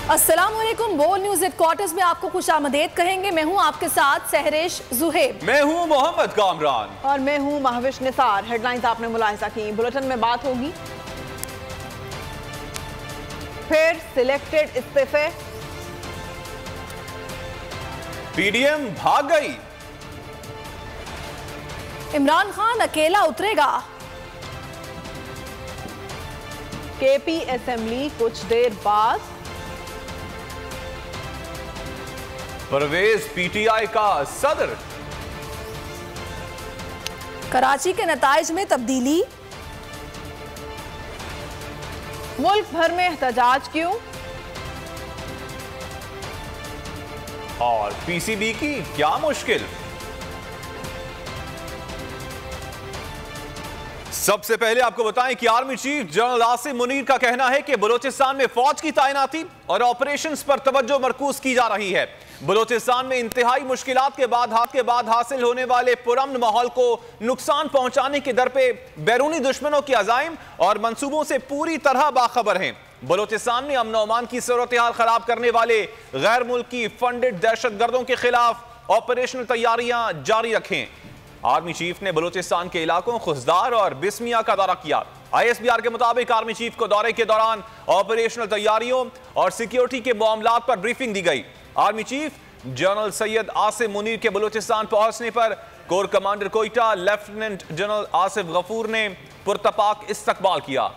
अस्सलामुअलैकुम। बोल news headquarters में आपको खुश आमदेद कहेंगे। मैं हूं आपके साथ सहरेश जुहेब। मैं हूं मोहम्मद कामरान और मैं हूं महविश निसार। हेडलाइंस आपने मुलाहिजा की, बुलेटिन में बात होगी। फिर सिलेक्टेड इस्तीफे, पीडीएम भाग गई, इमरान खान अकेला उतरेगा, केपी असेंबली कुछ देर बाद, परवेज पीटीआई का सदर, कराची के नताइज में तब्दीली, मुल्क भर में एहतजाज क्यों, और पीसीबी की क्या मुश्किल। सबसे पहले आपको बताएं कि army chief general Asim Munir का कहना है कि बलूचिस्तान में फौज की तैनाती और ऑपरेशंस पर तवज्जो मरकूज की जा रही है। बलूचिस्तान में इंतहाई मुश्किलात के बाद हासिल होने वाले पुरअमन माहौल को नुकसान पहुंचाने के दर पे बैरूनी दुश्मनों के अजाइम और मंसूबों से पूरी तरह बाखबर हैं। बलूचिस्तान में अमन अमान की सूरत हाल खराब करने वाले गैर मुल्की फंडेड दहशतगर्दों के खिलाफ ऑपरेशनल तैयारियां जारी रखें। आर्मी चीफ ने बलूचिस्तान के इलाकों खुजदार और बिस्मिया का दौरा किया। आईएसबीआर के मुताबिक आर्मी चीफ को दौरे के दौरान ऑपरेशनल तैयारियों और सिक्योरिटी के मामलात पर ब्रीफिंग दी गई। Army chief general Syed Asim Munir के बलूचिस्तान पहुंचने पर corps commander Quetta lieutenant general Asif Ghafoor ने पुरतपाक इस्तकबाल किया।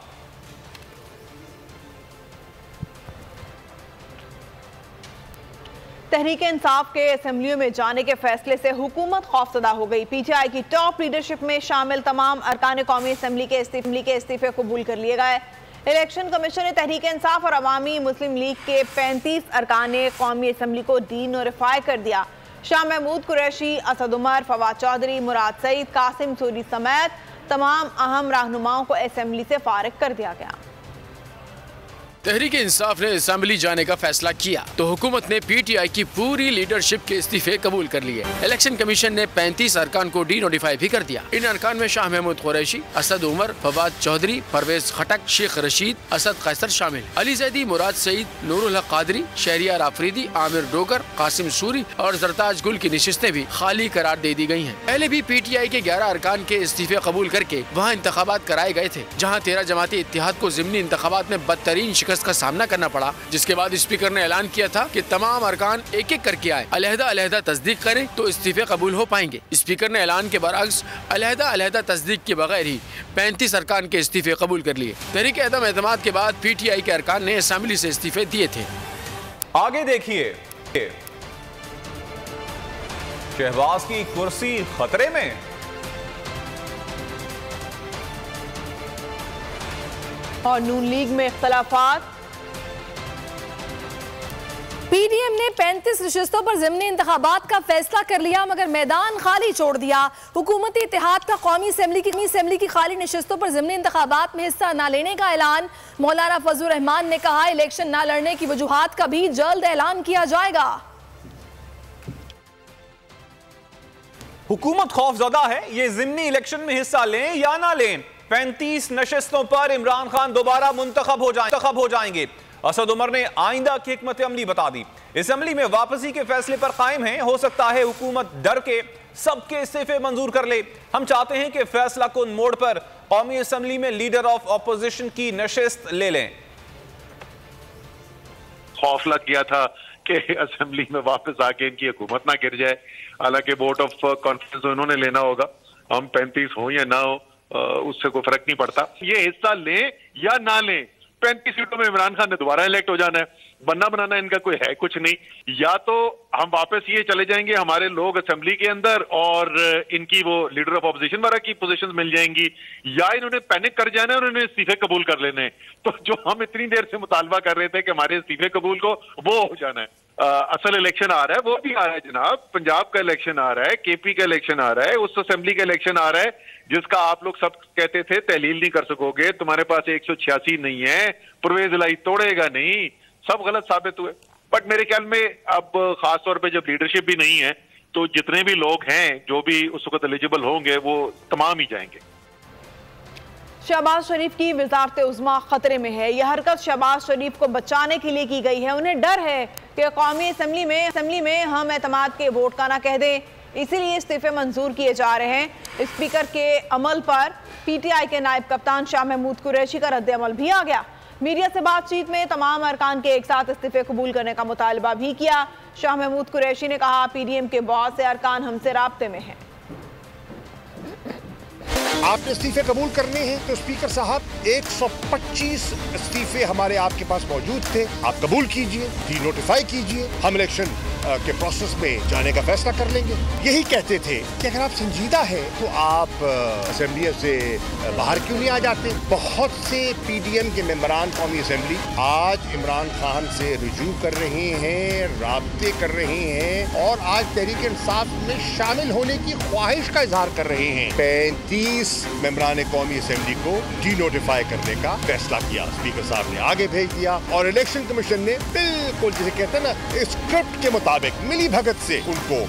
तहरीक इंसाफ के असेंबलियों में जाने के फैसले से हुकूमत खौफजदा हो गई। पीटीआई की टॉप लीडरशिप में शामिल तमाम अरकान कौमी असेंबली के इस्तीफे कबूल कर लिए गए। इलेक्शन कमीशन ने तहरीक इंसाफ और अवामी मुस्लिम लीग के 35 अरकान कौमी असेंबली को डी नोटिफाई कर दिया। शाह महमूद कुरैशी, असद उमर, फवाद चौधरी, मुराद सईद, कासिम सूरी समेत तमाम अहम रहनुमाओं को असेंबली से फारिग कर दिया गया। तहरीक इंसाफ ने असेंबली जाने का फैसला किया तो हुकूमत ने पीटीआई की पूरी लीडरशिप के इस्तीफे कबूल कर लिए। इलेक्शन कमीशन ने 35 अरकान को डी नोटिफाई भी कर दिया। इन अरकान में शाह महमूद कुरैशी, असद उमर, फवाद चौधरी, परवेज खटक, शेख रशीद, असद कैसर शामिल। अली जैदी, मुराद सईद, नूरुल हक कादरी, शहरियार आफरीदी, आमिर डोगर, कासिम सूरी और जरताज गुल की नशिस्तें भी खाली करार दे दी गई हैं। पहले भी पीटीआई के 11 अरकान के इस्तीफे कबूल करके वहाँ इंतखाबात कराए गए थे, जहाँ 13 जमाती इत्तेहाद को ज़िमनी इंतखाबात में बदतरीन का सामना करना पड़ा, जिसके बाद स्पीकर ने ऐलान किया था कि तमाम अरकान एक एक करके आए, अलहदा तस्दीक करें तो इस्तीफे कबूल हो पाएंगे। स्पीकर ने ऐलान के बरअक्स अलहदा तस्दीक के बगैर ही 35 अरकान के इस्तीफे कबूल कर लिए। तहरीक अदम एतमाद के बाद पीटीआई के अरकान ने असेंबली से इस्तीफे दिए थे। आगे देखिए, शहबाज की कुर्सी खतरे में, और नून लीग में इख्तलाफात। पीडीएम ने 35 नशिस्तों पर ज़िमनी इंतखाबात का फैसला कर लिया, मगर मैदान खाली छोड़ दिया। हुकूमती इत्तेहाद का कौमी असेंबली की खाली नशिस्तों पर ज़िमनी इंतखाबात में हिस्सा न लेने का ऐलान। मौलाना फजलुर रहमान ने कहा, इलेक्शन न लड़ने की वजूहात का भी जल्द ऐलान किया जाएगा। हुकूमत खौफजदा है, ये ज़िमनी इलेक्शन में हिस्सा लें या ना लें। 35 नशिस्तों पर इमरान खान दोबारा मुंतखब हो जाएंगे। असद उमर ने आइंदा की हिकमत अमली बता दी। असेंबली में वापसी के फैसले पर कायम है। हो सकता है हुकूमत डर के सबके इस्तीफे मंजूर कर ले। हम चाहते हैं कि फैसला कुन मोड़ पर कौमी असेंबली में लीडर ऑफ ऑपोजिशन की नशिस्त ले लें। खौफ लग गया था कि असेंबली में वापस आके इनकी हुकूमत ना गिर जाए। हालांकि वोट ऑफ कॉन्फिडेंस उन्होंने लेना होगा। हम 35 हो या ना हो उससे कोई फर्क नहीं पड़ता। ये हिस्सा लें या ना लें, 35 सीटों में इमरान खान ने दोबारा इलेक्ट हो जाना है। बनना बनाना इनका कोई है कुछ नहीं। या तो हम वापस ये चले जाएंगे हमारे लोग असेंबली के अंदर और इनकी वो लीडर ऑफ ऑपोजिशन वगैरह की पोजीशंस मिल जाएंगी, या इन्होंने पैनिक कर जाना है और इन्होंने इस्तीफे कबूल कर लेने। तो जो हम इतनी देर से मुतालबा कर रहे थे कि हमारे इस्तीफे कबूल को, वो हो जाना है। असल इलेक्शन आ रहा है, वो भी आ रहा है जनाब। पंजाब का इलेक्शन आ रहा है, केपी का इलेक्शन आ रहा है, उस असेंबली का इलेक्शन आ रहा है जिसका आप लोग सब कहते थे तहलील नहीं कर सकोगे, तुम्हारे पास 186 नहीं है, परवेज लाई तोड़ेगा नहीं, सब गलत साबित हुए। बट मेरे ख्याल में अब खास तौर पे जब लीडरशिप भी नहीं है तो जितने भी लोग हैं जो भी उस वक्त एलिजिबल होंगे वो तमाम ही जाएंगे। शहबाज शरीफ की वजारत उज़्मा खतरे में है। यह हरकत शहबाज शरीफ को बचाने के लिए की गई है। उन्हें डर है कि कौमी असम्बली में हम एतमाद के वोट का ना कह दें, इसीलिए इस्तीफे मंजूर किए जा रहे हैं। स्पीकर के अमल पर PTI के नायब कप्तान शाह महमूद कुरैशी का रद्द अमल भी आ गया। मीडिया से बातचीत में तमाम अरकान के एक साथ इस्तीफे कबूल करने का मुतालबा भी किया। शाह महमूद कुरैशी ने कहा, PDM के बहुत से अरकान हमसे राब्ते में हैं। आपने इस्तीफे कबूल करने हैं तो स्पीकर साहब 125 इस्तीफे हमारे आपके पास मौजूद थे, आप कबूल कीजिए, डी नोटिफाई कीजिए, हम इलेक्शन के प्रोसेस में जाने का फैसला कर लेंगे। यही कहते थे कि अगर आप संजीदा है तो आप असेंबली से बाहर क्यों नहीं आ जाते। बहुत से PDM के मेंबरान कौमी असेंबली आज इमरान खान से रुजू कर रहे हैं, राब्ते कर रहे हैं और आज तहरीक इंसाफ में शामिल होने की ख्वाहिश का इजहार कर रहे हैं। 35 मेंबरान कौमी असेंबली को डी नोटिफाई करने का फैसला किया, स्पीकर साहब ने आगे भेज दिया और इलेक्शन कमीशन ने बिल्कुल जिसे कहते हैं ना स्क्रिप्ट के मुताबिक मिली भगत से उनको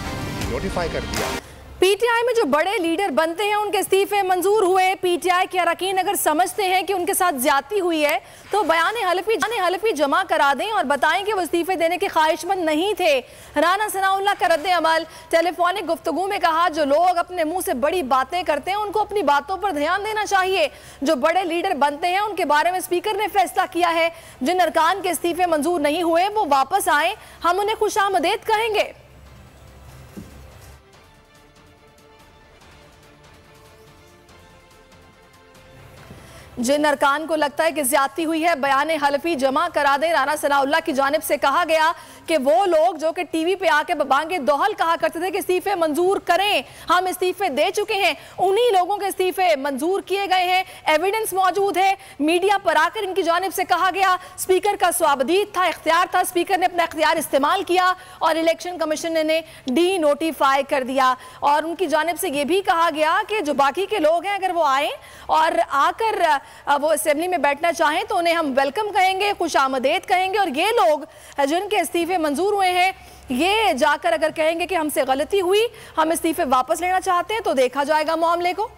नोटिफाई कर दिया। PTI में जो बड़े लीडर बनते हैं उनके इस्तीफे मंजूर हुए। PTI के अरकान अगर समझते हैं कि उनके साथ ज्यादती हुई है तो बयान हलफी जमा करा दें और बताएं कि वो इस्तीफे देने के ख्वाहिशमंद नहीं थे। राना सनाउल्लाह का रद्द अमल, टेलीफोनिक गुफ्तगू में कहा, जो लोग अपने मुंह से बड़ी बातें करते हैं उनको अपनी बातों पर ध्यान देना चाहिए। जो बड़े लीडर बनते हैं उनके बारे में स्पीकर ने फैसला किया है। जिन अरकान के इस्तीफे मंजूर नहीं हुए वो वापस आए, हम उन्हें खुशामदीद कहेंगे। जिन अरकान को लगता है कि ज्यादती हुई है, बयान हलफी जमा करा दें। राना सनाउल्लाह की जानिब से कहा गया कि वो लोग जो कि टीवी पे आके बबांगे दोहल कहा करते थे कि इस्तीफे मंजूर करें, हम इस्तीफे दे चुके हैं, उन्हीं लोगों के इस्तीफे मंजूर किए गए हैं। एविडेंस मौजूद है। मीडिया पर आकर इनकी जानिब से कहा गया, स्पीकर का स्वाबदीद था, इख्तियार था, स्पीकर ने अपना इख्तियार इस्तेमाल किया और इलेक्शन कमीशन ने डी नोटिफाई कर दिया। और उनकी जानिब से यह भी कहा गया कि जो बाकी के लोग हैं अगर वो आए और आकर वो असेंबली में बैठना चाहें तो उन्हें हम वेलकम कहेंगे, खुशामदीद कहेंगे। और ये लोग जिनके इस्तीफे मंजूर हुए हैं ये जाकर अगर कहेंगे कि हमसे गलती हुई, हम इस्तीफे वापस लेना चाहते हैं, तो देखा जाएगा मामले को।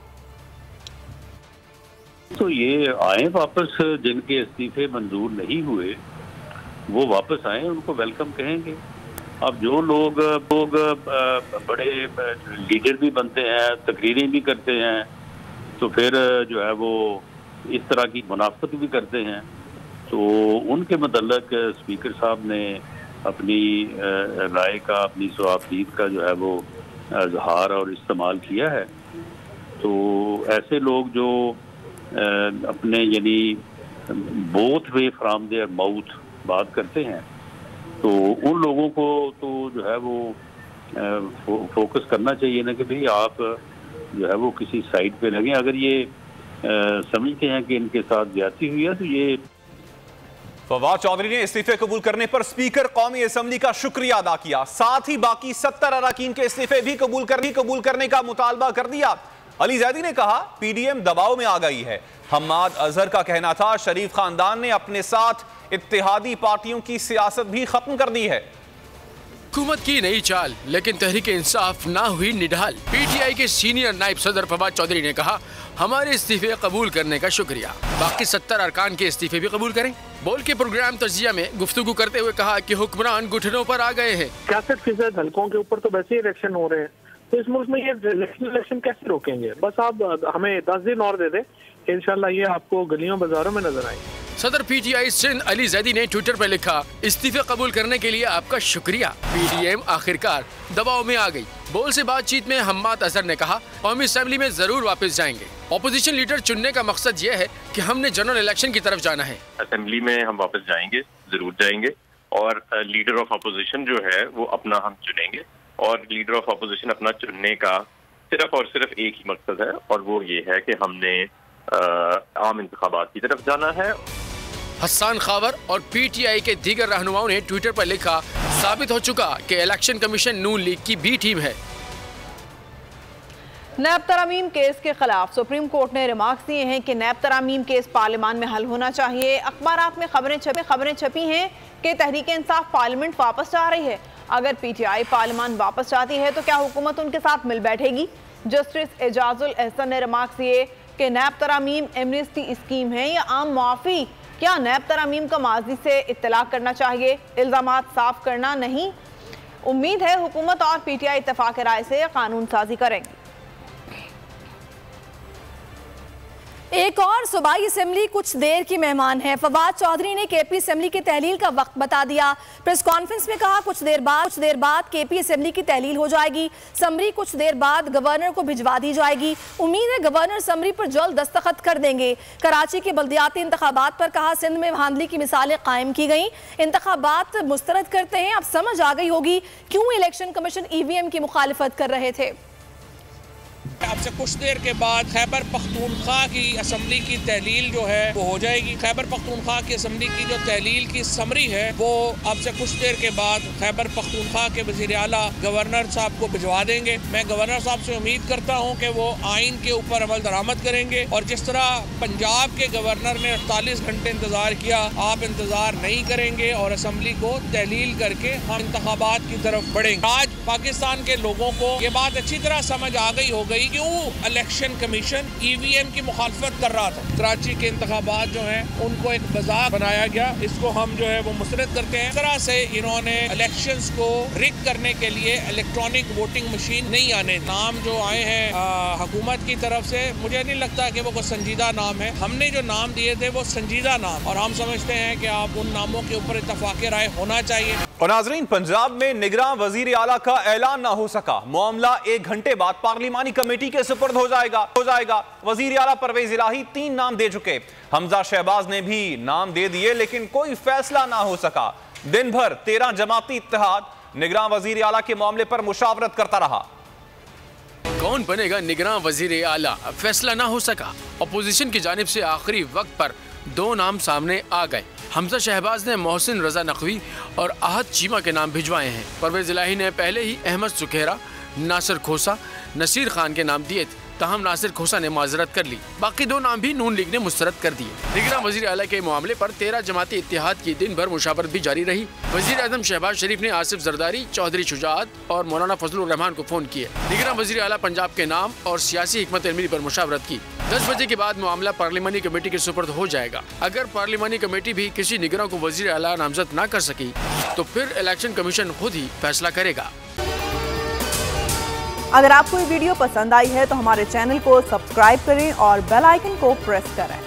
तो ये आए वापस, जिनके इस्तीफे मंजूर नहीं हुए वो वापस आए, उनको वेलकम कहेंगे। अब जो लोग बड़े लीडर भी बनते हैं, तकरीरें भी करते हैं, तो फिर जो है वो इस तरह की मुनाफत भी करते हैं, तो उनके मतलब स्पीकर साहब ने अपनी राय का, अपनी स्वाबदीद का जो है वो इजहार और इस्तेमाल किया है। तो ऐसे लोग जो अपने यानी both way from their mouth बात करते हैं, तो उन लोगों को तो जो है वो फोकस करना चाहिए ना कि भाई आप जो है वो किसी साइड पे लगे। अगर ये समझते हैं कि इनके साथ ज्यादती हुई है तो ये। फवाद चौधरी ने इस्तीफे कबूल करने पर स्पीकर कौमी असेंबली का शुक्रिया अदा किया, साथ ही बाकी 70 अरकान के इस्तीफे भी कबूल करने का मुतालबा कर दिया। अली जैदी ने कहा, PDM दबाव में आ गई है। हम्माद अजहर का कहना था, शरीफ खानदान ने अपने साथ इत्तेहादी पार्टियों की सियासत भी खत्म कर दी है। हुकूमत की नई चाल, लेकिन तहरीक इंसाफ ना हुई निढाल। PTI के सीनियर नायब सदर फवाद चौधरी ने कहा, हमारे इस्तीफे कबूल करने का शुक्रिया, बाकी 70 अरकान के इस्तीफे भी कबूल करें। बोल के प्रोग्राम तजिया में गुफ्तगू करते हुए कहा कि हुक्मरान घुटनों पर आ गए हैं। 66% हलकों के ऊपर तो वैसे ही इलेक्शन हो रहे हैं, तो इस मुल्क में ये इलेक्शन कैसे रोकेंगे। बस आप हमें 10 दिन और दे दें, इंशाल्लाह ये आपको गलियों बाजारों में नजर आएंगे। सदर PTI सिंध अली जैदी ने ट्विटर पर लिखा, इस्तीफे कबूल करने के लिए आपका शुक्रिया, PDM आखिरकार दबाव में आ गई। बोल से बातचीत में हम्माद अजहर ने कहा, कौमी असेंबली में जरूर वापस जाएंगे। ऑपोजिशन लीडर चुनने का मकसद ये है कि हमने जनरल इलेक्शन की तरफ जाना है। असेंबली में हम वापस जाएंगे, जरूर जाएंगे, और लीडर ऑफ अपोजिशन जो है वो अपना हम चुनेंगे, और लीडर ऑफ अपोजिशन अपना चुनने का सिर्फ और सिर्फ एक ही मकसद है, और वो ये है कि हमने आम इंतखाबात की तरफ जाना है। हसन खावर और PTI के दीगर रहनुमाओं ने ट्विटर पर लिखा, साबित हो चुका कि इलेक्शन कमीशन नून लीग की बी टीम है। नैब तरामीम केस के खिलाफ सुप्रीम कोर्ट ने रिमार्क्स दिए हैं कि नैब तरामीम केस पार्लियामान में हल होना चाहिए। अखबारात में खबरें छपी हैं कि तहरीक इंसाफ पार्लियामेंट वापस जा रही है। अगर PTI पार्लियामान वापस जाती है तो क्या हुकूमत उनके साथ मिल बैठेगी? जस्टिस एजाजुल एहसन ने रिमार्क्स दिए कि नैब तरामीम एमनेस्टी स्कीम है या आम मुआफ़ी। क्या नैब तरामीम का माजी से इत्तला करना चाहिए, इल्ज़ामात साफ करना नहीं। उम्मीद है हुकूमत और PTI इत्तफाक राय से कानून साजी करेंगी। एक और सूबाई असेंबली कुछ देर की मेहमान है। फवाद चौधरी ने KP असेंबली की तहलील का वक्त बता दिया। प्रेस कॉन्फ्रेंस में कहा कुछ देर बाद KP असेंबली की तहलील हो जाएगी। समरी कुछ देर बाद गवर्नर को भिजवा दी जाएगी। उम्मीद है गवर्नर समरी पर जल्द दस्तखत कर देंगे। कराची के बल्दियाती इंतखाबात पर कहा सिंध में धांधली की मिसालें कायम की गई। इंतखाबात मुस्तरद करते हैं। अब समझ आ गई होगी क्यों इलेक्शन कमीशन EVM की मुखालिफत कर रहे थे। अब से कुछ देर के बाद खैबर पख्तूनख्वा की असम्बली की तहलील जो है वो हो जाएगी। खैबर पख्तूनख्वा की असम्बली की जो तहलील की समरी है वो अब से कुछ देर के बाद खैबर पख्तूनख्वा के वज़ीर आला गवर्नर साहब को भिजवा देंगे। मैं गवर्नर साहब से उम्मीद करता हूँ कि वो आइन के ऊपर अमल दरामद करेंगे और जिस तरह पंजाब के गवर्नर ने 48 घंटे इंतजार किया, आप इंतजार नहीं करेंगे और असम्बली को तहलील करके हम इंतखाबात की तरफ बढ़ेंगे। आज पाकिस्तान के लोगों को ये बात अच्छी तरह समझ आ गई हो गई क्यों इलेक्शन कमीशन EVM की मुखालफत कर रहा था। कराची के इंतखाबात जो हैं उनको एक मजाक बनाया गया, इसको हम जो है वो मुस्तरद करते हैं। इस तरह से इन्होंने इलेक्शंस को रिग करने के लिए इलेक्ट्रॉनिक वोटिंग मशीन नहीं आने। नाम जो आए हैं हुकूमत की तरफ से मुझे नहीं लगता कि वो कोई संजीदा नाम है। हमने जो नाम दिए थे वो संजीदा नाम, और हम समझते हैं कि आप उन नामों के ऊपर इत्तफाक राय होना चाहिए। और नाजरीन, पंजाब में निगरान वजीर आला का ऐलान ना हो सका। मामला 1 घंटे बाद पार्लिमानी कमेटी के सुपुर्द हो जाएगा। वजीर आला परवेज इलाही 3 नाम दे चुके। हमजा शहबाज ने भी नाम दे दिए लेकिन कोई फैसला ना हो सका। दिन भर 13 जमाती इत्तेहाद निगरान वजीर आला के मामले पर मुशावरत करता रहा। कौन बनेगा निगरान वजीर आला, फैसला ना हो सका। अपोजिशन की जानिब से आखिरी वक्त पर 2 नाम सामने आ गए। हमजा शहबाज ने मोहसिन रजा नकवी और आहद चीमा के नाम भिजवाए हैं। परवेज इलाही ने पहले ही अहमद सुखेरा, नासिर खोसा, नसीर खान के नाम दिए थे, ताहम नासिर खोसा ने माजरत कर ली। बाकी 2 नाम भी नून लीग ने मुस्तरद कर दिए। निगरान वजीर आला के मामले पर 13 जमाती इत्तेहाद की दिन भर मुशावरत भी जारी रही। वजीर आजम शहबाज शरीफ ने आसिफ जरदारी, चौधरी शुजात और मौलाना फजलुर रहमान को फोन किए। निगरान वजीर आला पंजाब के नाम और सियासी हिकमत अमली पर मुशावरत की। 10 बजे के बाद मामला पार्लिमानी कमेटी के सुपुर्द हो जाएगा। अगर पार्लिमानी कमेटी भी किसी निगरान को वजीर आला नामजद न कर सकी तो फिर इलेक्शन कमीशन खुद ही फैसला करेगा। अगर आपको ये वीडियो पसंद आई है तो हमारे चैनल को सब्सक्राइब करें और बेल आइकन को प्रेस करें।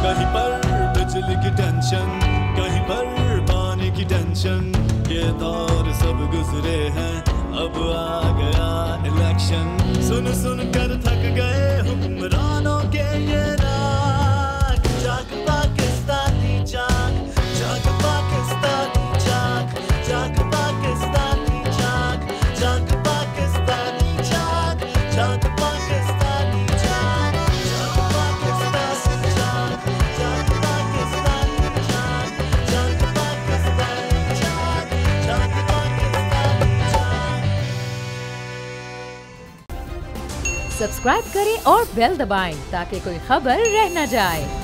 कहीं पर बिजली की टेंशन, कहीं पर पानी की टेंशन, ये दौर सब गुजरे हैं, अब आ गया इलेक्शन। सुन सुन कर थक गए हुक्मरानों के ये राग, जाग पाकिस्तानी जाग, जाग पाकिस्तानी जाग, जाग पाकिस्तानी जाग, जाग पाकिस्तानी जाग, जाग पाकिस्तानी जाग, जाग पाकिस्तानी जाग, जाग पाकिस्तानी जाग, जाग पाकिस्तानी जाग, जाग पाकिस्तानी जाग। सब्सक्राइब करें और बेल दबाएं ताकि कोई खबर रह न जाए।